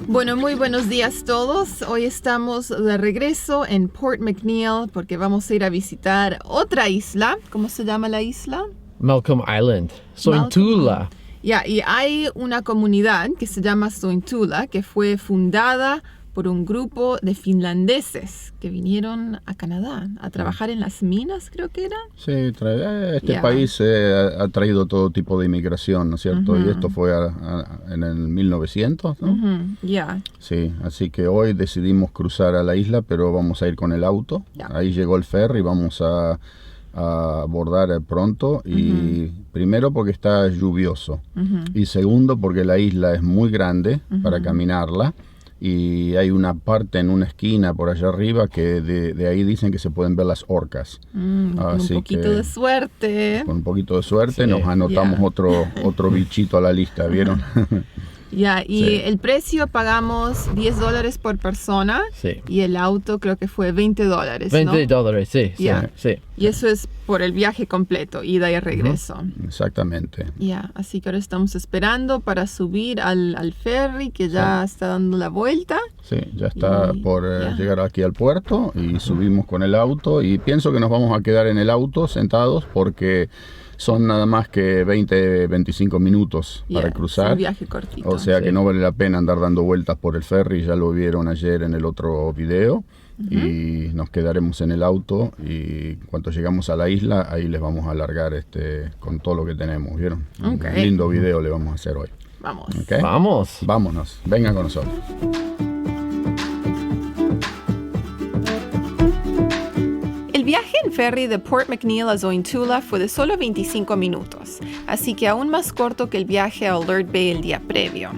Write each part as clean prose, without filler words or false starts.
Bueno, muy buenos días todos. Hoy estamos de regreso en Port McNeill porque vamos a ir a visitar otra isla. ¿Cómo se llama la isla? Malcolm Island, Sointula. Ya, y hay una comunidad que se llama Sointula que fue fundada por un grupo de finlandeses que vinieron a Canadá a trabajar en las minas, creo que era. Sí, este país ha traído todo tipo de inmigración, ¿no es cierto? Y esto fue en el 1900, ¿no? Sí, así que hoy decidimos cruzar a la isla, pero vamos a ir con el auto. Ahí llegó el ferry, vamos a abordar pronto. Y primero porque está lluvioso. Y segundo porque la isla es muy grande para caminarla. Y hay una parte en una esquina por allá arriba que de ahí dicen que se pueden ver las orcas. Con un poquito de suerte. Con un poquito de suerte nos anotamos otro bichito a la lista, ¿vieron? El precio pagamos $10 por persona. Sí. Y el auto creo que fue $20, ¿no? $20, sí. Y eso es por el viaje completo, ida y regreso. Exactamente. Así que ahora estamos esperando para subir al ferry que ya está dando la vuelta. Sí, ya está por llegar aquí al puerto y subimos con el auto. Y pienso que nos vamos a quedar en el auto sentados porque son nada más que 20-25 minutos para cruzar. Es un viaje cortito. O sea que no vale la pena andar dando vueltas por el ferry, ya lo vieron ayer en el otro video. Y nos quedaremos en el auto y cuando llegamos a la isla, ahí les vamos a alargar con todo lo que tenemos, ¿vieron? Un lindo video le vamos a hacer hoy. Vamos. ¿Okay? Vámonos, vengan con nosotros. El viaje en ferry de Port McNeill a Sointula fue de solo 25 minutos, así que aún más corto que el viaje a Alert Bay el día previo.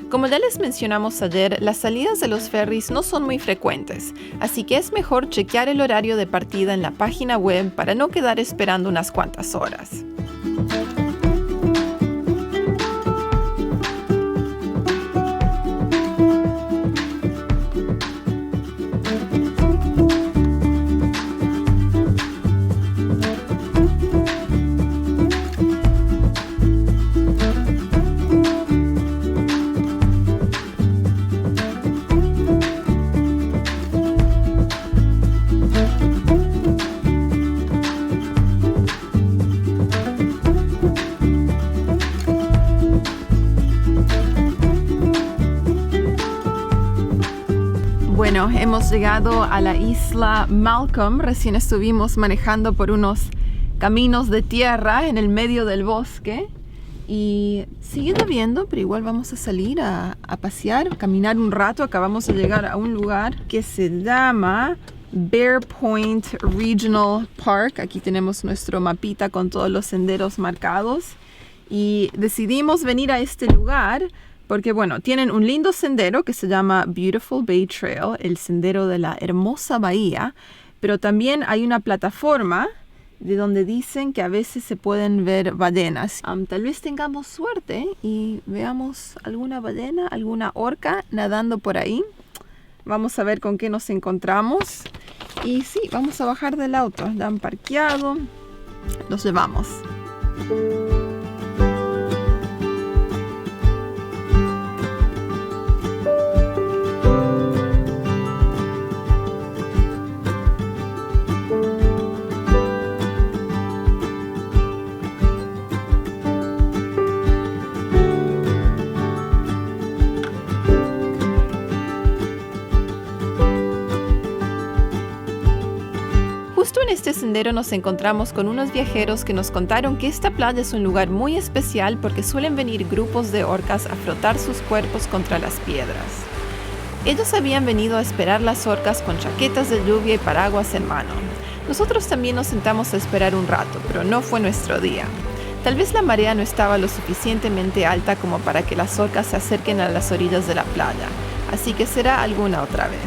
Como ya les mencionamos ayer, las salidas de los ferries no son muy frecuentes, así que es mejor chequear el horario de partida en la página web para no quedar esperando unas cuantas horas. Bueno, hemos llegado a la isla Malcolm. Recién estuvimos manejando por unos caminos de tierra en el medio del bosque. Y sigue lloviendo, pero igual vamos a salir a pasear, a caminar un rato. Acabamos de llegar a un lugar que se llama Bear Point Regional Park. Aquí tenemos nuestro mapita con todos los senderos marcados. Y decidimos venir a este lugar porque, tienen un lindo sendero que se llama Beautiful Bay Trail, el sendero de la hermosa bahía, pero también hay una plataforma de donde dicen que a veces se pueden ver ballenas. Tal vez tengamos suerte y veamos alguna ballena, alguna orca nadando por ahí. Vamos a ver con qué nos encontramos. Y sí, vamos a bajar del auto. Ya han parqueado. Los llevamos. Justo en este sendero nos encontramos con unos viajeros que nos contaron que esta playa es un lugar muy especial porque suelen venir grupos de orcas a frotar sus cuerpos contra las piedras. Ellos habían venido a esperar las orcas con chaquetas de lluvia y paraguas en mano. Nosotros también nos sentamos a esperar un rato, pero no fue nuestro día. Tal vez la marea no estaba lo suficientemente alta como para que las orcas se acerquen a las orillas de la playa, así que será alguna otra vez.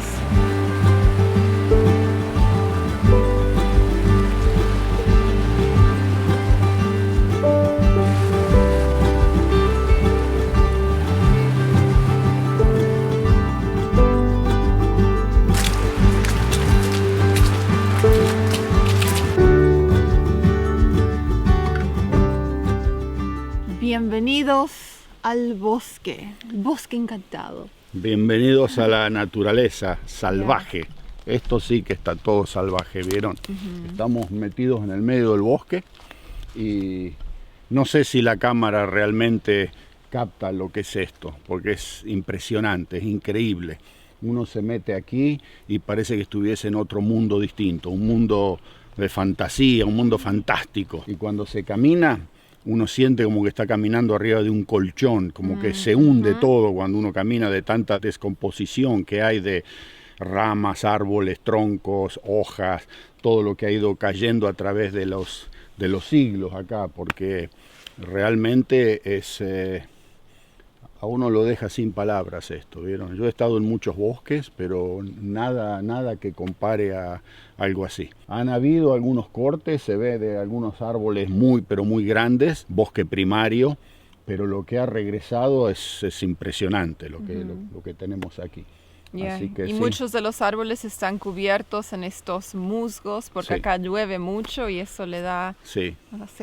Bienvenidos al bosque, bosque encantado. Bienvenidos a la naturaleza salvaje. Esto sí que está todo salvaje, ¿vieron? Estamos metidos en el medio del bosque y no sé si la cámara realmente capta lo que es esto, porque es impresionante, es increíble. Uno se mete aquí y parece que estuviese en otro mundo distinto, un mundo de fantasía, un mundo fantástico. Y cuando se camina, uno siente como que está caminando arriba de un colchón, como que se hunde todo cuando uno camina, de tanta descomposición que hay de ramas, árboles, troncos, hojas, todo lo que ha ido cayendo a través de los siglos acá, porque realmente es... a uno lo deja sin palabras esto, ¿vieron? Yo he estado en muchos bosques, pero nada que compare a algo así. Han habido algunos cortes, se ve de algunos árboles pero muy grandes, bosque primario, pero lo que ha regresado es impresionante lo que tenemos aquí. Así que, muchos de los árboles están cubiertos en estos musgos porque acá llueve mucho y eso le da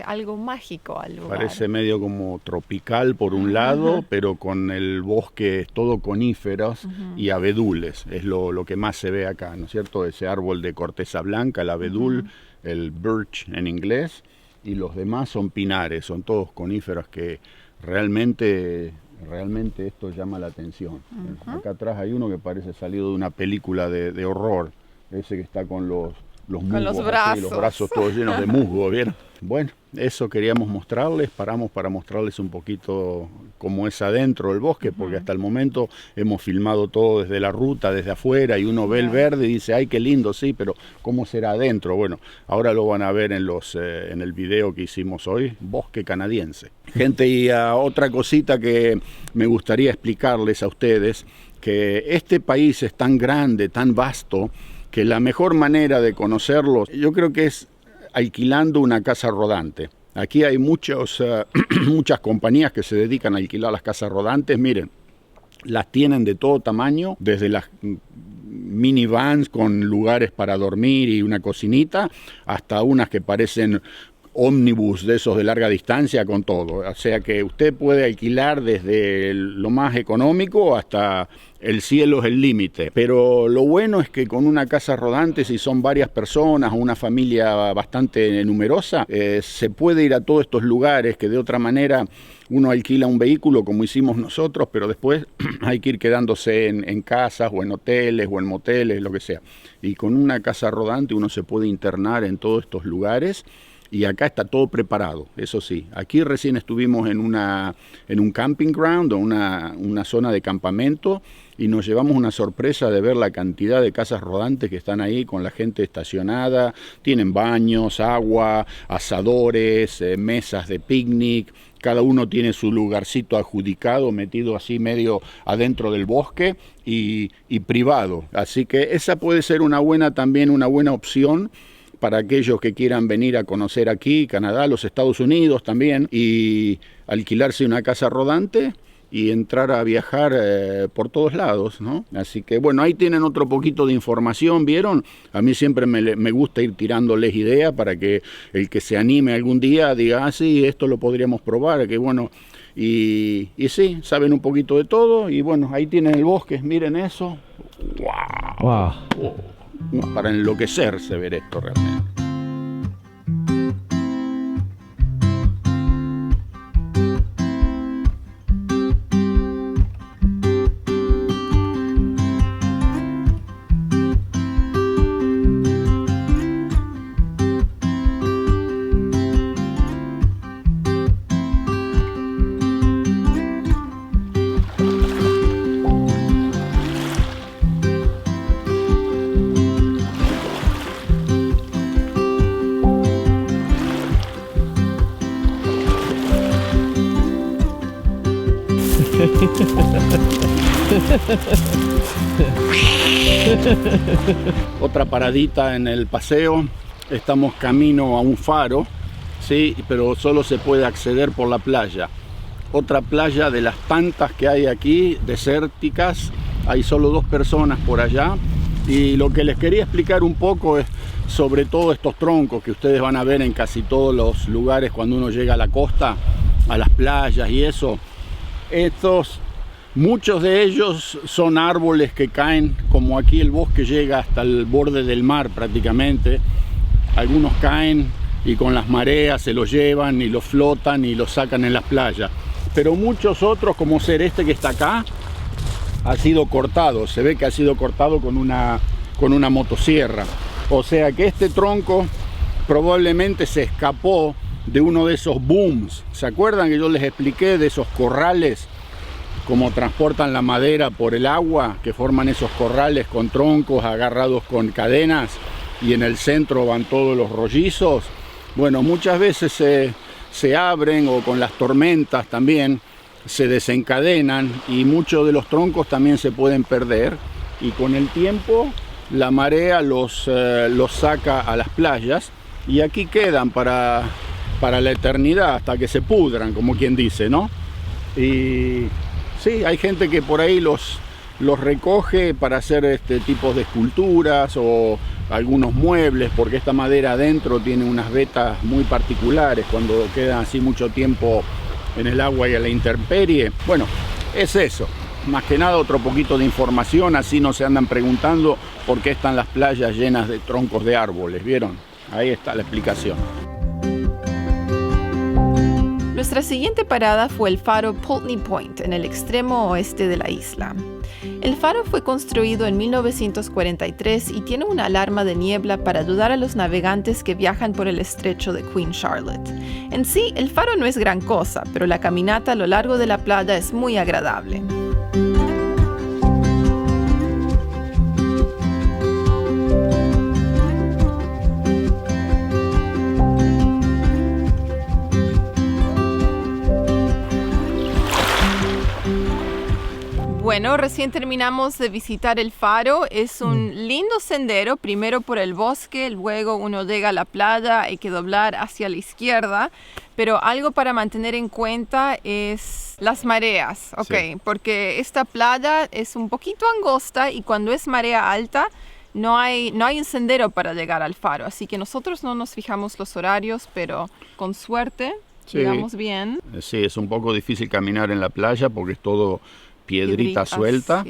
algo mágico al lugar. Parece medio como tropical por un lado, pero con el bosque todo coníferos y abedules. Es lo que más se ve acá, ¿no es cierto? Ese árbol de corteza blanca, el abedul, el birch en inglés, y los demás son pinares, son todos coníferos que realmente esto llama la atención. Acá atrás hay uno que parece salido de una película de horror, ese que está con los musgos, con los brazos. Así, los brazos todos llenos de musgo, ¿vieron? Bueno, eso queríamos mostrarles, paramos para mostrarles un poquito cómo es adentro del bosque, porque hasta el momento hemos filmado todo desde la ruta, desde afuera, y uno ve el verde y dice, ay, qué lindo, sí, pero ¿cómo será adentro? Bueno, ahora lo van a ver en el video que hicimos hoy, Bosque Canadiense. Gente, y otra cosita que me gustaría explicarles a ustedes, que este país es tan grande, tan vasto, que la mejor manera de conocerlo, yo creo que es alquilando una casa rodante. Aquí hay muchas compañías que se dedican a alquilar las casas rodantes. Miren, las tienen de todo tamaño, desde las minivans con lugares para dormir y una cocinita, hasta unas que parecen ómnibus de esos de larga distancia con todo. O sea que usted puede alquilar desde lo más económico hasta el cielo es el límite. Pero lo bueno es que con una casa rodante, si son varias personas o una familia bastante numerosa, se puede ir a todos estos lugares que de otra manera uno alquila un vehículo como hicimos nosotros, pero después hay que ir quedándose en casas o en hoteles o en moteles, lo que sea. Y con una casa rodante uno se puede internar en todos estos lugares. Y acá está todo preparado, eso sí. Aquí recién estuvimos en un camping ground o una zona de campamento y nos llevamos una sorpresa de ver la cantidad de casas rodantes que están ahí con la gente estacionada. Tienen baños, agua, asadores, mesas de picnic. Cada uno tiene su lugarcito adjudicado, metido así medio adentro del bosque y privado. Así que esa puede ser una buena opción para aquellos que quieran venir a conocer aquí, Canadá, los Estados Unidos también, y alquilarse una casa rodante y entrar a viajar por todos lados, ¿no? Así que bueno, ahí tienen otro poquito de información, ¿vieron? A mí siempre me gusta ir tirándoles ideas para que el que se anime algún día diga, sí, esto lo podríamos probar, que bueno, y sí, saben un poquito de todo, y bueno, ahí tienen el bosque, miren eso. ¡Wow! Oh. Para enloquecerse ver esto realmente. Otra paradita en el paseo. Estamos camino a un faro, sí, pero solo se puede acceder por la playa. Otra playa de las tantas que hay aquí, desérticas. Hay solo 2 personas por allá. Y lo que les quería explicar un poco es sobre todo estos troncos que ustedes van a ver en casi todos los lugares cuando uno llega a la costa, a las playas y eso. Estos Muchos de ellos son árboles que caen, como aquí el bosque llega hasta el borde del mar prácticamente. Algunos caen y con las mareas se los llevan y los flotan y los sacan en las playas. Pero muchos otros, como ser este que está acá, ha sido cortado. Se ve que ha sido cortado con una motosierra. O sea que este tronco probablemente se escapó de uno de esos booms. ¿Se acuerdan que yo les expliqué de esos corrales? Cómo transportan la madera por el agua, que forman esos corrales con troncos agarrados con cadenas y en el centro van todos los rollizos. Bueno, muchas veces se abren, o con las tormentas también se desencadenan, y muchos de los troncos también se pueden perder, y con el tiempo la marea los saca a las playas y aquí quedan para la eternidad, hasta que se pudran, como quien dice, ¿no? Y sí, hay gente que por ahí los recoge para hacer este tipo de esculturas o algunos muebles, porque esta madera adentro tiene unas vetas muy particulares cuando queda así mucho tiempo en el agua y a la intemperie. Bueno, es eso. Más que nada otro poquito de información, así no se andan preguntando por qué están las playas llenas de troncos de árboles, ¿vieron? Ahí está la explicación. Nuestra siguiente parada fue el faro Pulteney Point, en el extremo oeste de la isla. El faro fue construido en 1943 y tiene una alarma de niebla para ayudar a los navegantes que viajan por el estrecho de Queen Charlotte. En sí, el faro no es gran cosa, pero la caminata a lo largo de la playa es muy agradable. Bueno, recién terminamos de visitar el faro. Es un lindo sendero, primero por el bosque, luego uno llega a la playa, hay que doblar hacia la izquierda, pero algo para mantener en cuenta es las mareas, sí. Porque esta playa es un poquito angosta y cuando es marea alta no hay un sendero para llegar al faro, así que nosotros no nos fijamos los horarios, pero con suerte llegamos bien. Sí, es un poco difícil caminar en la playa porque es todo piedrita suelta,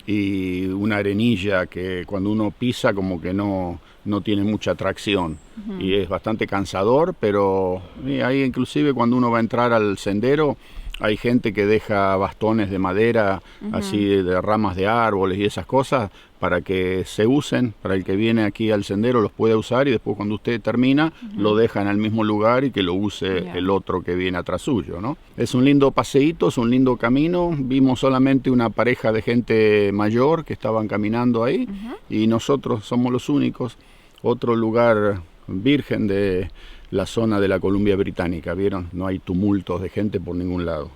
y una arenilla que cuando uno pisa como que no tiene mucha tracción, y es bastante cansador, pero ahí inclusive cuando uno va a entrar al sendero hay gente que deja bastones de madera, así de ramas de árboles y esas cosas, para que se usen, para el que viene aquí al sendero los pueda usar, y después cuando usted termina lo deja en el mismo lugar y que lo use el otro que viene atrás suyo, ¿no? Es un lindo paseíto, es un lindo camino. Vimos solamente una pareja de gente mayor que estaban caminando ahí, y nosotros somos los únicos. Otro lugar virgen de la zona de la Columbia Británica, ¿vieron? No hay tumultos de gente por ningún lado.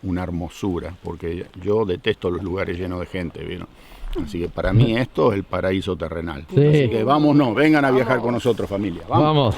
Una hermosura, porque yo detesto los lugares llenos de gente, ¿vieron? Así que para mí esto es el paraíso terrenal. Sí. Así que vámonos, vengan a viajar con nosotros, familia. Vamos.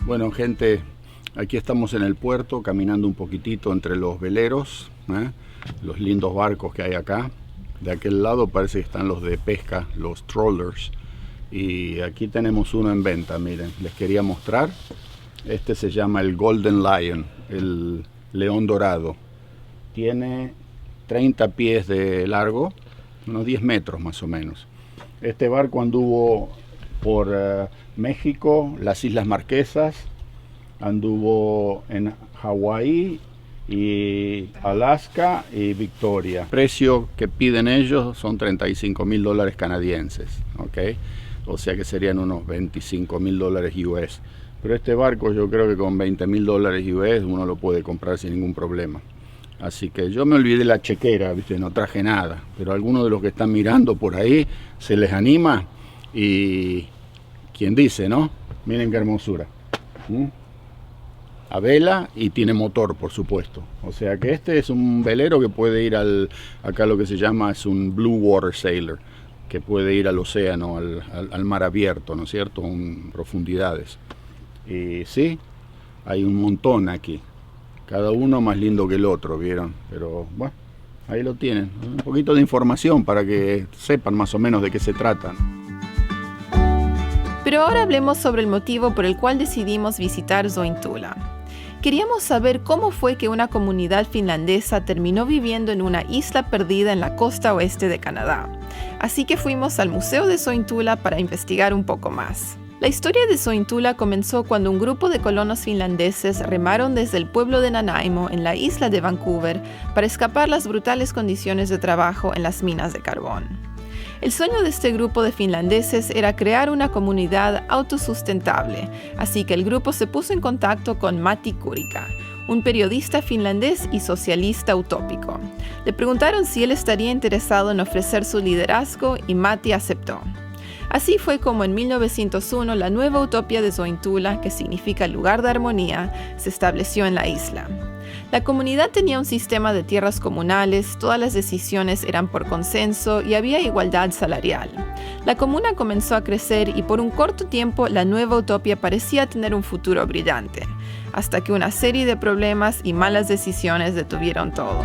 Bueno, gente, aquí estamos en el puerto, caminando un poquitito entre los veleros, los lindos barcos que hay acá. De aquel lado parece que están los de pesca, los trawlers. Y aquí tenemos uno en venta, miren, les quería mostrar. Este se llama el Golden Lion, el león dorado. Tiene 30 pies de largo, unos 10 metros más o menos. Este barco anduvo por México, las Islas Marquesas, anduvo en Hawái y Alaska y Victoria. El precio que piden ellos son $35,000 canadienses, ¿ok? O sea que serían unos $25,000 US. Pero este barco yo creo que con $20,000 US uno lo puede comprar sin ningún problema. Así que yo me olvidé la chequera, ¿viste? No traje nada, pero algunos de los que están mirando por ahí se les anima y... ¿Quién dice, no? Miren qué hermosura. a vela y tiene motor, por supuesto. O sea que este es un velero que puede ir acá lo que se llama es un Blue Water Sailor, que puede ir al océano, al mar abierto, ¿no es cierto?, en profundidades. Y sí, hay un montón aquí, cada uno más lindo que el otro, ¿vieron? Pero bueno, ahí lo tienen, un poquito de información para que sepan más o menos de qué se trata. Pero ahora hablemos sobre el motivo por el cual decidimos visitar Sointula. Queríamos saber cómo fue que una comunidad finlandesa terminó viviendo en una isla perdida en la costa oeste de Canadá. Así que fuimos al Museo de Sointula para investigar un poco más. La historia de Sointula comenzó cuando un grupo de colonos finlandeses remaron desde el pueblo de Nanaimo en la isla de Vancouver para escapar las brutales condiciones de trabajo en las minas de carbón. El sueño de este grupo de finlandeses era crear una comunidad autosustentable, así que el grupo se puso en contacto con Matti Kurika, un periodista finlandés y socialista utópico. Le preguntaron si él estaría interesado en ofrecer su liderazgo y Matti aceptó. Así fue como en 1901 la nueva utopía de Sointula, que significa lugar de armonía, se estableció en la isla. La comunidad tenía un sistema de tierras comunales, todas las decisiones eran por consenso y había igualdad salarial. La comuna comenzó a crecer y por un corto tiempo la nueva utopía parecía tener un futuro brillante, hasta que una serie de problemas y malas decisiones detuvieron todo.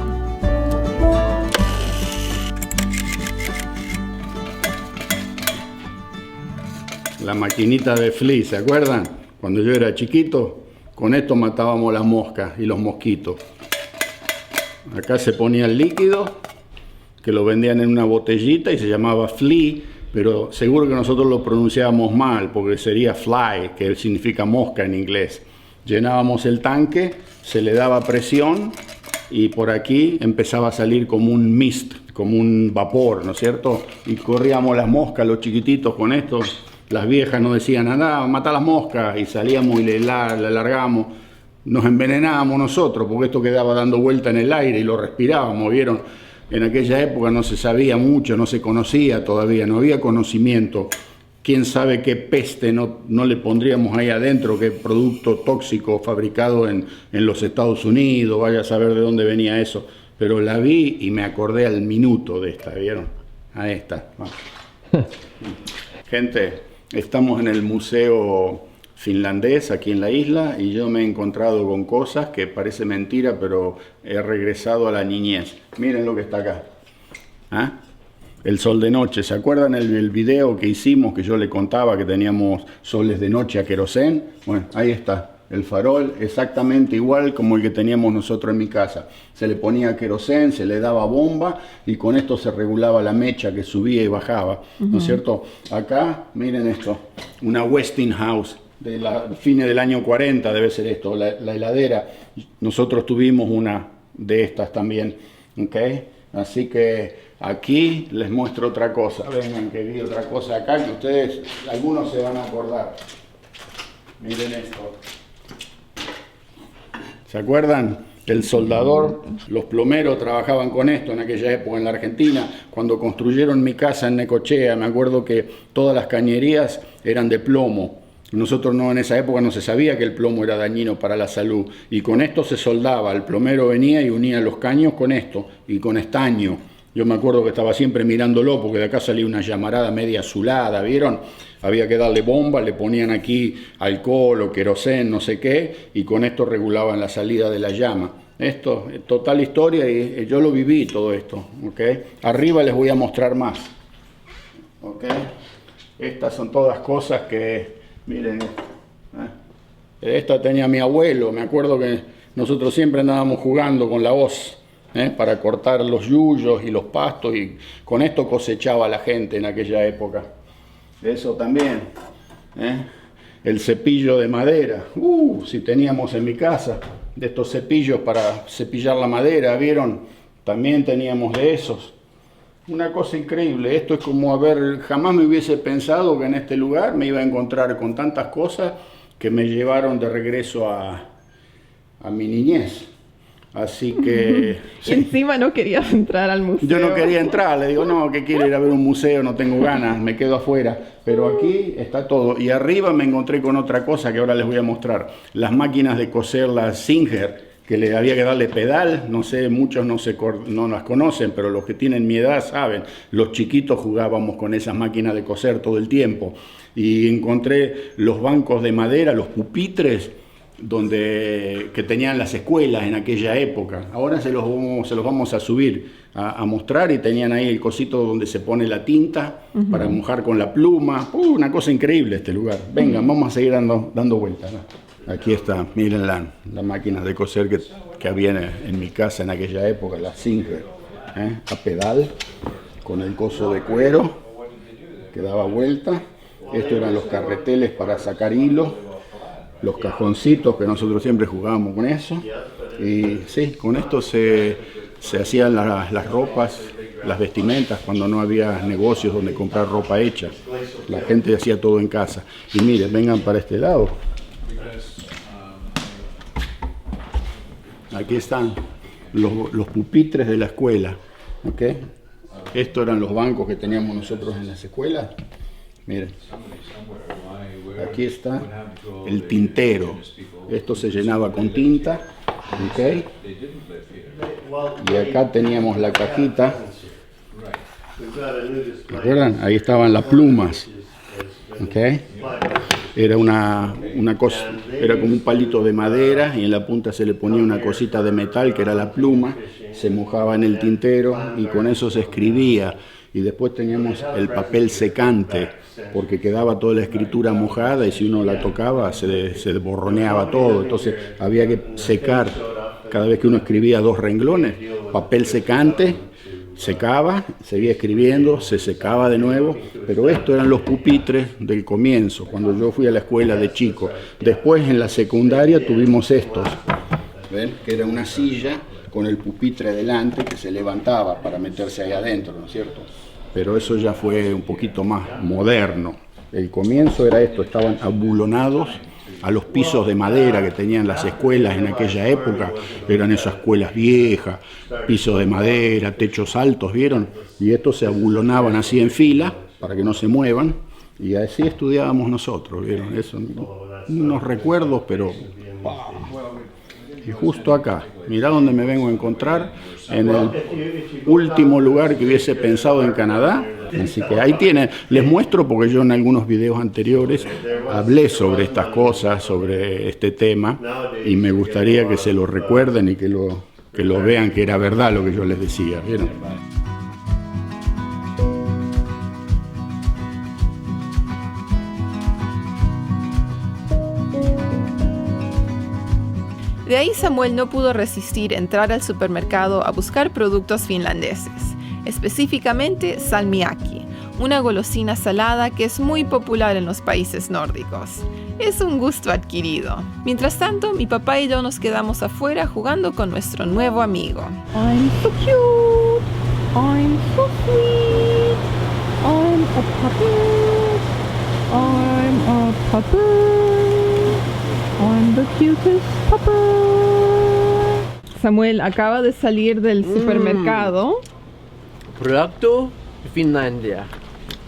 La maquinita de Flea, ¿se acuerdan? Cuando yo era chiquito, con esto matábamos las moscas y los mosquitos. Acá se ponía el líquido, que lo vendían en una botellita y se llamaba Flea, pero seguro que nosotros lo pronunciábamos mal, porque sería fly, que significa mosca en inglés. Llenábamos el tanque, se le daba presión y por aquí empezaba a salir como un mist, como un vapor, ¿no es cierto? Y corríamos las moscas, los chiquititos, con esto. Las viejas nos decían, anda, mata las moscas, y salíamos y le largábamos. Nos envenenábamos nosotros, porque esto quedaba dando vuelta en el aire y lo respirábamos, ¿vieron? En aquella época no se sabía mucho, no se conocía todavía, no había conocimiento. Quién sabe qué peste no le pondríamos ahí adentro, qué producto tóxico fabricado en los Estados Unidos, vaya a saber de dónde venía eso. Pero la vi y me acordé al minuto de esta, ¿vieron? A esta. Gente, estamos en el museo finlandés aquí en la isla y yo me he encontrado con cosas que parece mentira, pero he regresado a la niñez. Miren lo que está acá. ¿Ah? El sol de noche. ¿Se acuerdan el video que hicimos que yo le contaba que teníamos soles de noche a querosén? Bueno, ahí está. El farol exactamente igual como el que teníamos nosotros en mi casa. Se le ponía querosén, se le daba bomba y con esto se regulaba la mecha que subía y bajaba, ¿no es cierto? Acá, miren esto, una Westinghouse de fines del año 40 debe ser esto, la heladera. Nosotros tuvimos una de estas también, ¿ok? Así que aquí les muestro otra cosa. Vengan que vi otra cosa acá que ustedes, algunos se van a acordar. Miren esto. ¿Se acuerdan? El soldador, los plomeros trabajaban con esto en aquella época en la Argentina. Cuando construyeron mi casa en Necochea, me acuerdo que todas las cañerías eran de plomo. Nosotros en esa época no se sabía que el plomo era dañino para la salud. Y con esto se soldaba. El plomero venía y unía los caños con esto y con estaño. Yo me acuerdo que estaba siempre mirándolo porque de acá salía una llamarada media azulada, ¿vieron? Había que darle bomba, le ponían aquí alcohol o querosén, no sé qué, y con esto regulaban la salida de la llama. Esto es total historia y yo lo viví todo esto, ¿ok? Arriba les voy a mostrar más, ¿ok? Estas son todas cosas que, miren, esta tenía mi abuelo, me acuerdo que nosotros siempre andábamos jugando con la hoz, para cortar los yuyos y los pastos, y con esto cosechaba la gente en aquella época. Eso también, el cepillo de madera, si teníamos en mi casa, de estos cepillos para cepillar la madera, ¿vieron? También teníamos de esos. Una cosa increíble, esto es como jamás me hubiese pensado que en este lugar me iba a encontrar con tantas cosas que me llevaron de regreso a mi niñez. Así que... sí. Y encima no querías entrar al museo. Yo no quería entrar, le digo, no, que quiero ir a ver un museo, no tengo ganas, me quedo afuera. Pero aquí está todo. Y arriba me encontré con otra cosa que ahora les voy a mostrar. Las máquinas de coser, las Singer, que le había que darle pedal. No sé, muchos no las conocen, pero los que tienen mi edad saben. Los chiquitos jugábamos con esas máquinas de coser todo el tiempo. Y encontré los bancos de madera, los pupitres, que tenían las escuelas en aquella época. Ahora se los vamos a subir a mostrar, y tenían ahí el cosito donde se pone la tinta para mojar con la pluma. Una cosa increíble este lugar. Vengan, vamos a seguir dando vueltas, ¿no? Aquí está, miren la máquina de coser que había en mi casa en aquella época, la Singer, a pedal, con el coso de cuero que daba vuelta. Estos eran los carreteles para sacar hilo, los cajoncitos, que nosotros siempre jugábamos con eso. Y sí, con esto se hacían las ropas, las vestimentas, cuando no había negocios donde comprar ropa hecha. La gente hacía todo en casa. Y miren, vengan para este lado. Aquí están los pupitres de la escuela. ¿Okay? Estos eran los bancos que teníamos nosotros en las escuelas. Miren. Aquí está el tintero. Esto se llenaba con tinta. ¿Okay? Y acá teníamos la cajita. ¿Recuerdan? Ahí estaban las plumas. ¿Okay? Era una cosa, era como un palito de madera, y en la punta se le ponía una cosita de metal que era la pluma. Se mojaba en el tintero y con eso se escribía. Y después teníamos el papel secante, porque quedaba toda la escritura mojada, y si uno la tocaba se borroneaba todo. Entonces había que secar cada vez que uno escribía 2 renglones, papel secante, secaba, seguía escribiendo, se secaba de nuevo. Pero estos eran los pupitres del comienzo, cuando yo fui a la escuela de chico. Después en la secundaria tuvimos estos, ¿ven? Que era una silla con el pupitre delante que se levantaba para meterse ahí adentro, ¿no es cierto? Pero eso ya fue un poquito más moderno. El comienzo era esto, estaban abulonados a los pisos de madera que tenían las escuelas en aquella época. Eran esas escuelas viejas, pisos de madera, techos altos, ¿vieron? Y estos se abulonaban así en fila para que no se muevan, y así estudiábamos nosotros, ¿vieron? Eso, unos recuerdos, pero... Y justo acá, mirá dónde me vengo a encontrar, en el último lugar que hubiese pensado en Canadá. Así que ahí tienen, les muestro porque yo en algunos videos anteriores hablé sobre estas cosas, sobre este tema, y me gustaría que se lo recuerden y que lo vean, que era verdad lo que yo les decía, ¿vieron? De ahí Samuel no pudo resistir entrar al supermercado a buscar productos finlandeses, específicamente salmiakki, una golosina salada que es muy popular en los países nórdicos. Es un gusto adquirido. Mientras tanto, mi papá y yo nos quedamos afuera jugando con nuestro nuevo amigo. I'm so cute, I'm so sweet, I'm a puppet, I'm a puppet, I'm the cutest puppet. Samuel acaba de salir del supermercado. Producto Finlandia.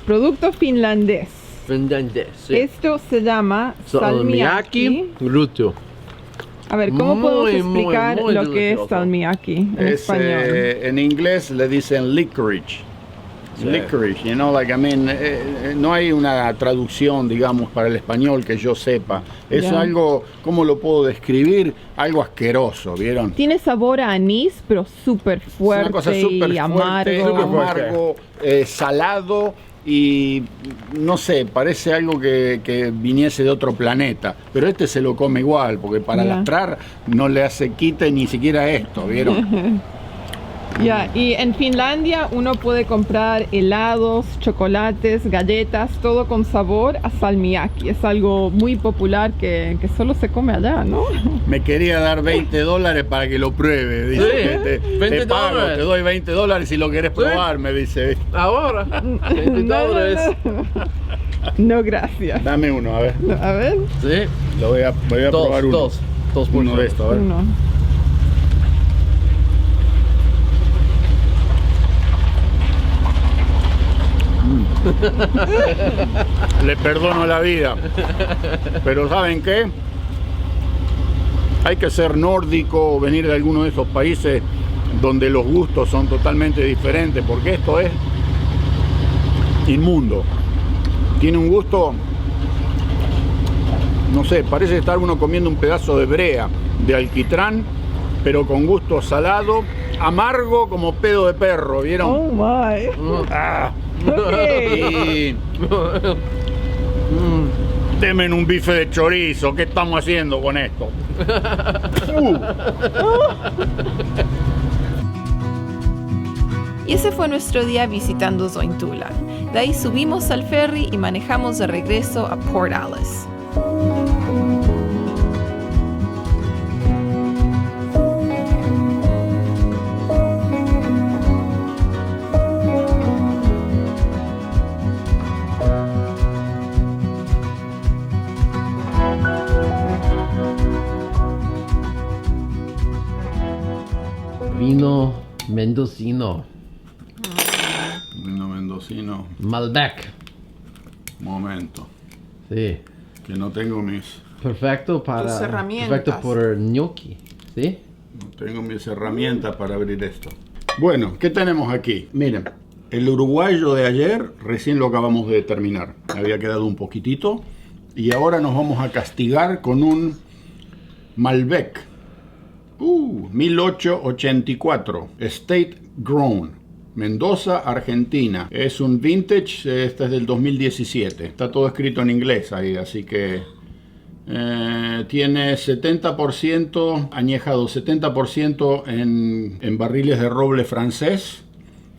Producto finlandés. Finlandés, sí. Esto se llama salmiakki Ruto. A ver, ¿cómo podemos explicar lo que es salmiakki en español? En inglés le dicen licorice. Sí. Licorice, you know, like, I mean, no hay una traducción, digamos, para el español que yo sepa. Es algo, ¿cómo lo puedo describir? Algo asqueroso, ¿vieron? Tiene sabor a anís, pero súper fuerte, una cosa y amargo, salado, y no sé, parece algo que viniese de otro planeta. Pero este se lo come igual, porque para lastrar no le hace quite ni siquiera esto, ¿vieron? Y en Finlandia uno puede comprar helados, chocolates, galletas, todo con sabor a salmiakki. Es algo muy popular que solo se come allá, ¿no? Me quería dar $20 para que lo pruebe. Dice, sí, $20. Te doy $20 si lo querés probar, me dice. Ahora, $20. No, gracias. Dame uno, a ver. A ver. Sí. Lo voy a probar uno. Dos por uno de estos, a ver. Uno. Le perdono la vida. Pero ¿saben qué? Hay que ser nórdico o venir de alguno de esos países donde los gustos son totalmente diferentes, porque esto es inmundo. Tiene un gusto, no sé, parece estar uno comiendo un pedazo de brea, de alquitrán, pero con gusto salado, amargo como pedo de perro, ¿vieron? Oh my. Y... Demen un bife de chorizo, ¿qué estamos haciendo con esto? Y ese fue nuestro día visitando Zointula. De ahí subimos al ferry y manejamos de regreso a Port Alice. Vino mendocino. Vino mendocino. Malbec. Momento. Sí. Que no tengo mis... Tus herramientas. Perfecto por gnocchi. ¿Sí? No tengo mis herramientas para abrir esto. Bueno, ¿qué tenemos aquí? Miren, el uruguayo de ayer recién lo acabamos de terminar. Había quedado un poquitito. Y ahora nos vamos a castigar con un Malbec. 1884. State Grown. Mendoza, Argentina. Es un vintage, este es del 2017. Está todo escrito en inglés ahí, así que... tiene 70% añejado, 70% en barriles de roble francés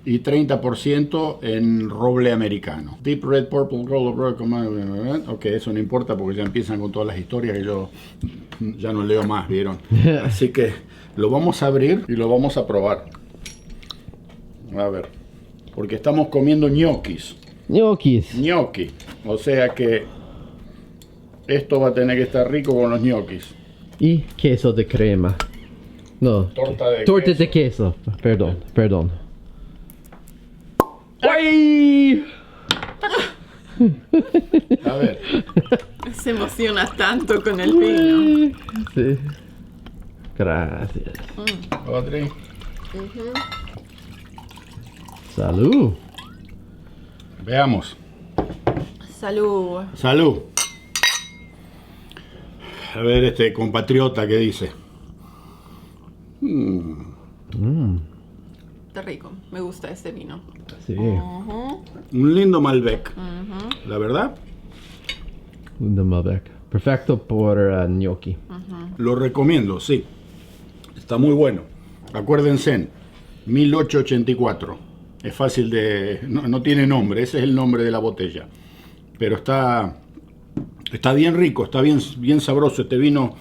y 30% en roble americano. Deep Red, Purple, Gold, ok, eso no importa porque ya empiezan con todas las historias que yo ya no leo más, ¿vieron? Así que lo vamos a abrir y lo vamos a probar. A ver, porque estamos comiendo ñoquis. Ñoqui, o sea que esto va a tener que estar rico con los ñoquis. Y queso de crema. No. Torta de queso. Perdón. ¡Ay! A ver. Se emociona tanto con el vino. Sí. Gracias. Audrey. Salud. Veamos. Salud. Salud. A ver este compatriota que dice. Está rico. Me gusta este vino. Sí. Un lindo Malbec. La verdad. Un Malbec. Perfecto por gnocchi. Lo recomiendo, sí. Está muy bueno. Acuérdense, 1884. Es fácil de... No tiene nombre, ese es el nombre de la botella. Pero está bien rico, está bien sabroso. Este vino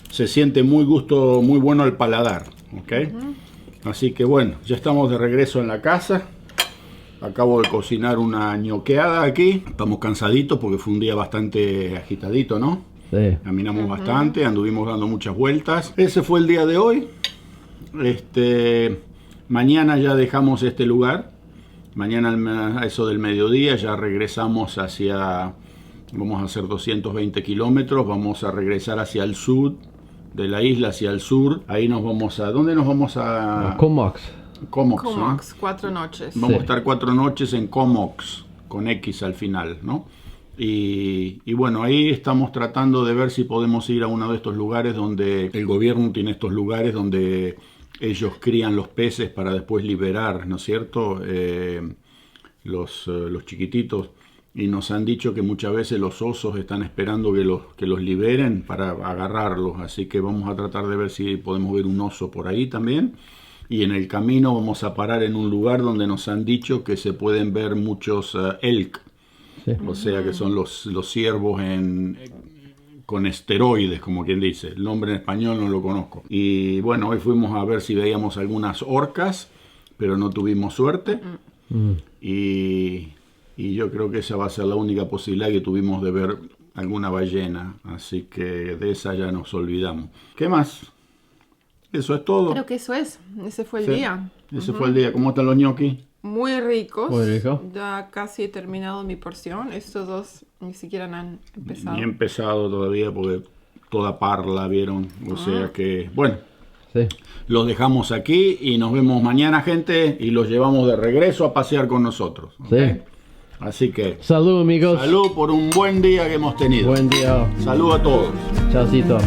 se siente muy bueno al paladar. ¿Ok? Así que bueno, ya estamos de regreso en la casa. Acabo de cocinar una ñoqueada aquí. Estamos cansaditos porque fue un día bastante agitadito, ¿no? Sí. Caminamos bastante, anduvimos dando muchas vueltas. Ese fue el día de hoy. Mañana ya dejamos este lugar. Mañana a eso del mediodía ya regresamos vamos a hacer 220 kilómetros. Vamos a regresar hacia el sur de la isla, hacia el sur. Ahí nos vamos a... ¿Dónde nos vamos a...? Comox. Comox, ¿no? Comox, 4 noches. Vamos a estar 4 noches en Comox, con X al final, ¿no? Y bueno, ahí estamos tratando de ver si podemos ir a uno de estos lugares donde el gobierno tiene estos lugares donde ellos crían los peces para después liberar, ¿no es cierto? Los chiquititos. Y nos han dicho que muchas veces los osos están esperando que los liberen para agarrarlos. Así que vamos a tratar de ver si podemos ver un oso por ahí también. Y en el camino vamos a parar en un lugar donde nos han dicho que se pueden ver muchos elk. Sí. O sea que son los ciervos con esteroides, como quien dice. El nombre en español no lo conozco. Y bueno, hoy fuimos a ver si veíamos algunas orcas, pero no tuvimos suerte. Y yo creo que esa va a ser la única posibilidad que tuvimos de ver alguna ballena. Así que de esa ya nos olvidamos. ¿Qué más? Eso es todo. Creo que eso es. Ese fue el Sí. día. Ese fue el día. ¿Cómo están los ñoquis? Muy ricos. Muy rico. Ya casi he terminado mi porción. Estos dos ni siquiera han empezado. Ni he empezado todavía porque toda parla, ¿vieron? O sea que, bueno, Sí. los dejamos aquí y nos vemos mañana, gente, y los llevamos de regreso a pasear con nosotros. ¿ok? Sí. Así que, Salud, amigos. salud por un buen día que hemos tenido. Buen día. Salud a todos. Chaucito.